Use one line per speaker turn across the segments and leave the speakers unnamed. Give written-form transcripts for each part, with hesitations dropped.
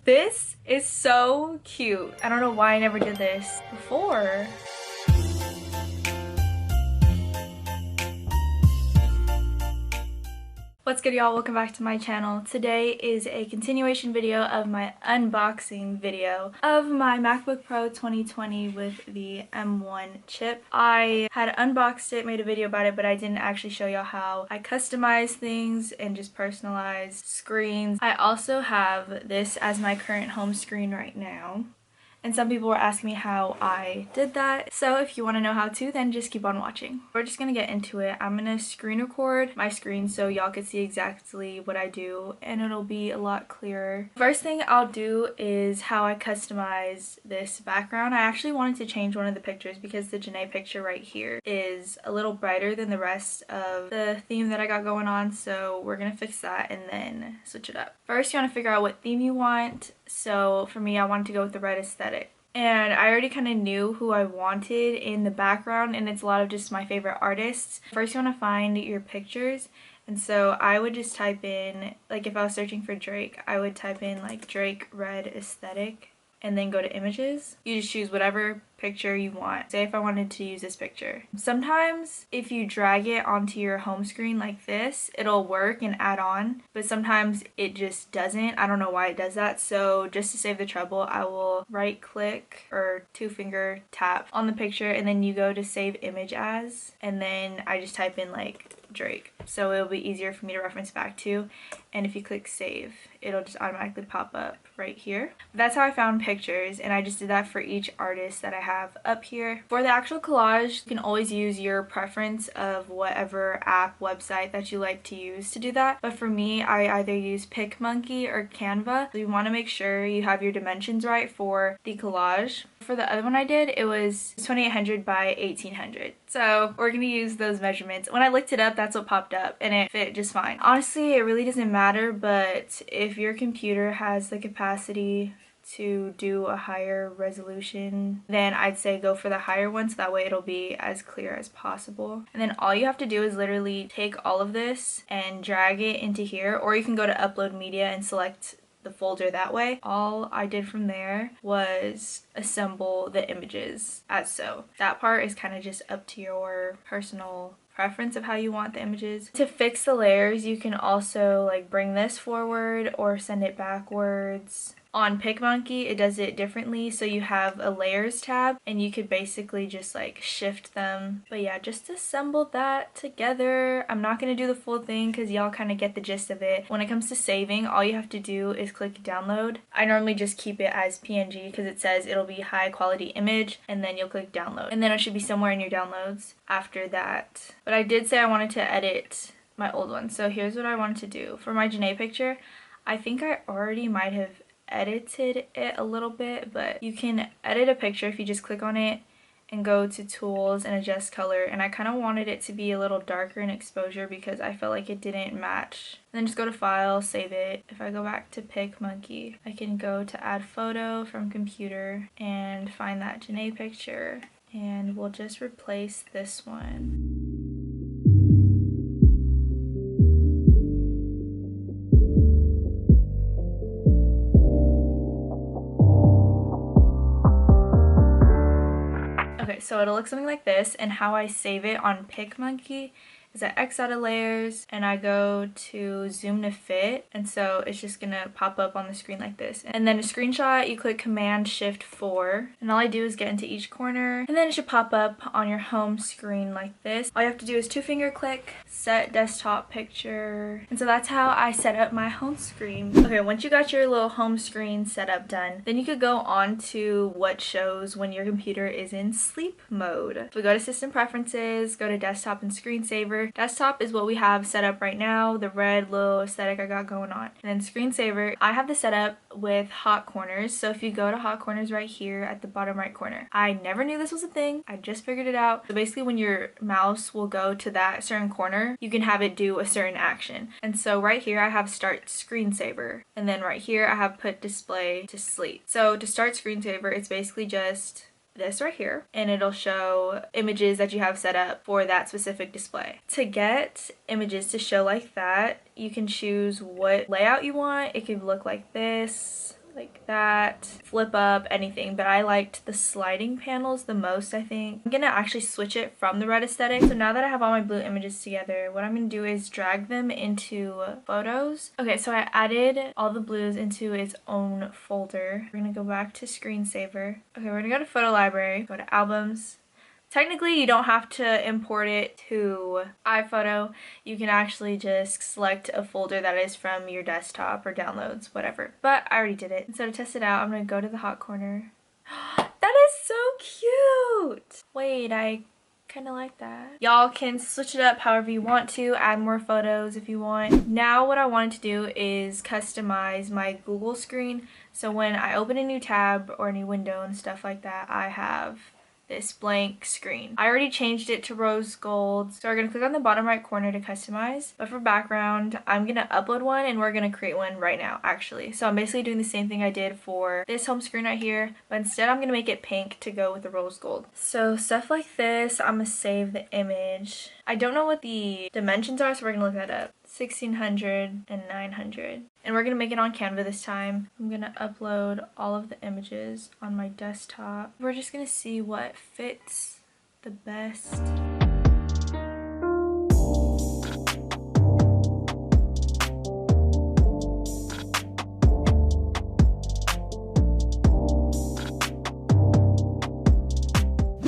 This is so cute. I don't know why I never did this before. What's good, y'all? Welcome back to my channel. Today is a continuation video of my unboxing video of my MacBook Pro 2020 with the M1 chip. I had unboxed it, made a video about it, but I didn't actually show y'all how I customize things and just personalize screens. I also have this as my current home screen right now. And some people were asking me how I did that. So if you want to know how to, then just keep on watching. We're just going to get into it. I'm going to screen record my screen so y'all can see exactly what I do and it'll be a lot clearer. First thing I'll do is how I customize this background. I actually wanted to change one of the pictures because the Janae picture right here is a little brighter than the rest of the theme that I got going on. So we're going to fix that and then switch it up. First, you want to figure out what theme you want. So for me, I wanted to go with the red aesthetic. And I already kind of knew who I wanted in the background, and it's a lot of just my favorite artists. First, you want to find your pictures. And so I would just type in, like if I was searching for Drake, I would type in like Drake red aesthetic and then go to images. You just choose whatever picture you want. Say if I wanted to use this picture. Sometimes if you drag it onto your home screen like this, it'll work and add on, but sometimes it just doesn't. I don't know why it does that. So just to save the trouble, I will right click or 2-finger tap on the picture and then you go to save image as, and then I just type in like Drake. So it'll be easier for me to reference back to. And if you click save, it'll just automatically pop up right here. That's how I found pictures, and I just did that for each artist that I have up here. For the actual collage, you can always use your preference of whatever app, website that you like to use to do that. But for me, I either use PicMonkey or Canva. So you want to make sure you have your dimensions right for the collage. For the other one I did, it was 2800 by 1800. So we're going to use those measurements. When I looked it up, that's what popped up and it fit just fine. Honestly, it really doesn't matter, but if your computer has the capacity to do a higher resolution, then I'd say go for the higher one so that way it'll be as clear as possible. And then all you have to do is literally take all of this and drag it into here, or you can go to upload media and select the folder that way. All I did from there was assemble the images as so. That part is kind of just up to your personal preference of how you want the images. To fix the layers, you can also like bring this forward or send it backwards. On PicMonkey, it does it differently, so you have a layers tab and you could basically just like shift them. But yeah, just assemble that together. I'm not going to do the full thing because y'all kind of get the gist of it. When it comes to saving, all you have to do is click download. I normally just keep it as PNG because it says it'll be high quality image, and then you'll click download. And then it should be somewhere in your downloads after that. But I did say I wanted to edit my old one, so here's what I wanted to do. For my Janae picture, I think I already might have edited it a little bit, but you can edit a picture if you just click on it and go to tools and adjust color, and I kind of wanted it to be a little darker in exposure because I felt like it didn't match. And then just go to file, save it. If I go back to PicMonkey, I can go to add photo from computer and find that Janae picture, and we'll just replace this one. Okay, so it'll look something like this, and how I save it on PicMonkey is I X out of layers and I go to zoom to fit, and so it's just gonna pop up on the screen like this. And then a screenshot, you click Command Shift 4, and all I do is get into each corner, and then it should pop up on your home screen like this. All you have to do is 2-finger click, set desktop picture, and so that's how I set up my home screen. Okay, once you got your little home screen setup done, then you could go on to what shows when your computer is in sleep mode. So we go to System Preferences, go to Desktop and Screensaver. Desktop is what we have set up right now, the red little aesthetic I got going on. And then screensaver, I have this set up with hot corners. So if you go to hot corners right here at the bottom right corner, I never knew this was a thing. I just figured it out. So basically when your mouse will go to that certain corner, you can have it do a certain action. And so right here I have start screensaver. And then right here I have put display to sleep. So to start screensaver, it's basically just this right here, and it'll show images that you have set up for that specific display. To get images to show like that, you can choose what layout you want. It could look like this, like that, flip up, anything, but I liked the sliding panels the most, I think. I'm gonna actually switch it from the red aesthetic. So now that I have all my blue images together, what I'm gonna do is drag them into photos. Okay, so I added all the blues into its own folder. We're gonna go back to screensaver. Okay, we're gonna go to photo library, go to albums. Technically, you don't have to import it to iPhoto. You can actually just select a folder that is from your desktop or downloads, whatever. But I already did it. So to test it out, I'm going to go to the hot corner. That is so cute! Wait, I kind of like that. Y'all can switch it up however you want to, add more photos if you want. Now what I wanted to do is customize my Google screen. So when I open a new tab or a new window and stuff like that, I have this blank screen. I already changed it to rose gold, so we're gonna click on the bottom right corner to customize. But for background, I'm gonna upload one and we're gonna create one right now, actually. So I'm basically doing the same thing I did for this home screen right here, but instead I'm gonna make it pink to go with the rose gold. So stuff like this, I'm gonna save the image. I don't know what the dimensions are, so we're gonna look that up. 1600 and 900, and we're gonna make it on Canva this time. I'm gonna upload all of the images on my desktop. We're just gonna see what fits the best.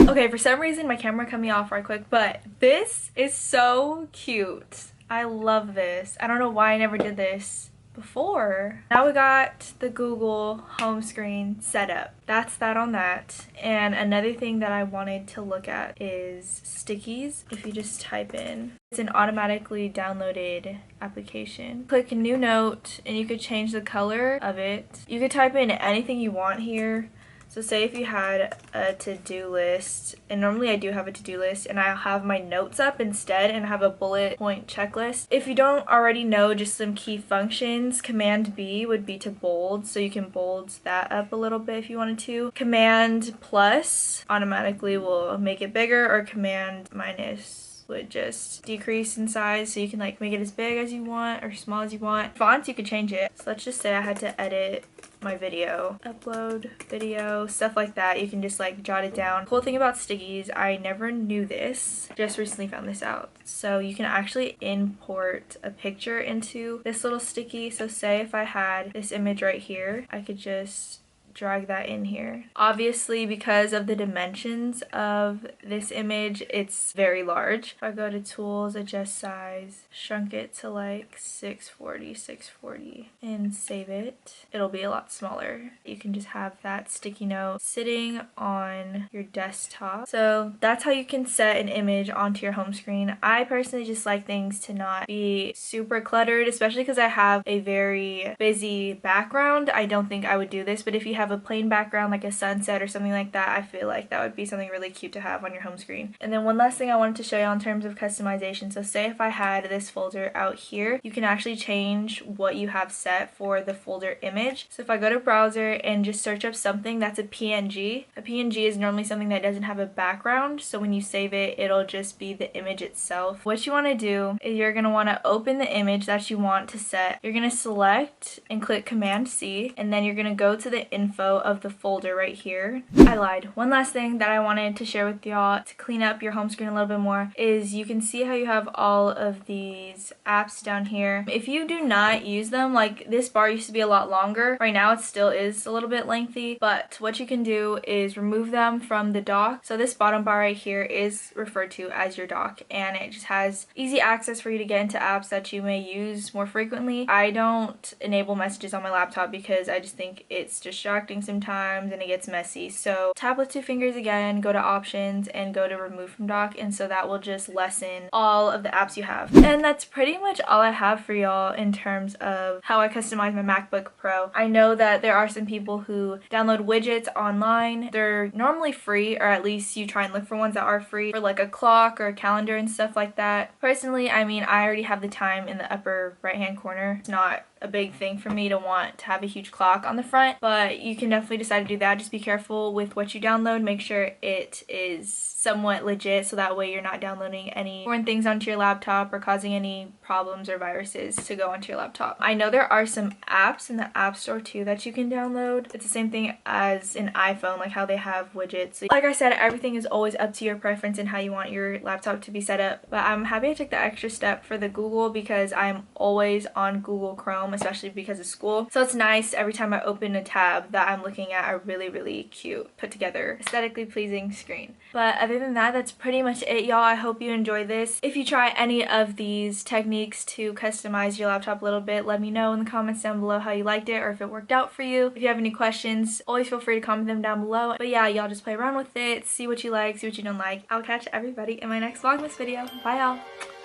Okay, for some reason my camera cut me off right quick, but this is so cute. I love this. I don't know why I never did this before. Now we got the Google home screen set up. That's that on that. And another thing that I wanted to look at is stickies. If you just type in, it's an automatically downloaded application. Click new note and you could change the color of it. You could type in anything you want here. So say if you had a to-do list, and normally I do have a to-do list, and I'll have my notes up instead and have a bullet point checklist. If you don't already know just some key functions, Command B would be to bold, so you can bold that up a little bit if you wanted to. Command plus automatically will make it bigger, or Command minus would just decrease in size, so you can like make it as big as you want or small as you want. Fonts, you could change it. So let's just say I had to edit my video, upload video, stuff like that. You can just like jot it down. Cool thing about stickies, I never knew this, just recently found this out. So you can actually import a picture into this little sticky. So say if I had this image right here, I could just drag that in here. Obviously, because of the dimensions of this image, it's very large. If I go to tools, adjust size, shrunk it to like 640, and save it, it'll be a lot smaller. You can just have that sticky note sitting on your desktop. So that's how you can set an image onto your home screen. I personally just like things to not be super cluttered, especially because I have a very busy background. I don't think I would do this, but if you have a plain background like a sunset or something like that, I feel like that would be something really cute to have on your home screen. And then one last thing I wanted to show you in terms of customization. So say if I had this folder out here, you can actually change what you have set for the folder image. So if I go to browser and just search up something that's a PNG is normally something that doesn't have a background, so when you save it, it'll just be the image itself. What you want to do is you're going to want to open the image that you want to set. You're going to select and click Command C, and then you're going to go to the info of the folder right here. I lied. One last thing that I wanted to share with y'all to clean up your home screen a little bit more is you can see how you have all of these apps down here. If you do not use them, like this bar used to be a lot longer. Right now it still is a little bit lengthy, but what you can do is remove them from the dock. So this bottom bar right here is referred to as your dock, and it just has easy access for you to get into apps that you may use more frequently. I don't enable messages on my laptop because I just think it's distracting sometimes and it gets messy. So tap with two fingers again, go to options and go to remove from dock, and so that will just lessen all of the apps you have. And that's pretty much all I have for y'all in terms of how I customize my MacBook Pro. I know that there are some people who download widgets online. They're normally free, or at least you try and look for ones that are free, for like a clock or a calendar and stuff like that. Personally, I mean, I already have the time in the upper right hand corner. It's not a big thing for me to want to have a huge clock on the front, but you can definitely decide to do that. Just be careful with what you download. Make sure it is somewhat legit, so that way you're not downloading any foreign things onto your laptop or causing any problems or viruses to go onto your laptop. I know there are some apps in the App Store too that you can download. It's the same thing as an iPhone, like how they have widgets. So, like I said, everything is always up to your preference and how you want your laptop to be set up, but I'm happy I took the extra step for the Google because I'm always on Google Chrome, especially because of school. So it's nice every time I open a tab that I'm looking at a really cute, put together, aesthetically pleasing screen. But other than that, that's pretty much it, y'all. I hope you enjoy this. If you try any of these techniques to customize your laptop a little bit, let me know in the comments down below how you liked it or if it worked out for you. If you have any questions, always feel free to comment them down below. But yeah, y'all just play around with it, see what you like, see what you don't like. I'll catch everybody in my next Vlogmas video. Bye, y'all.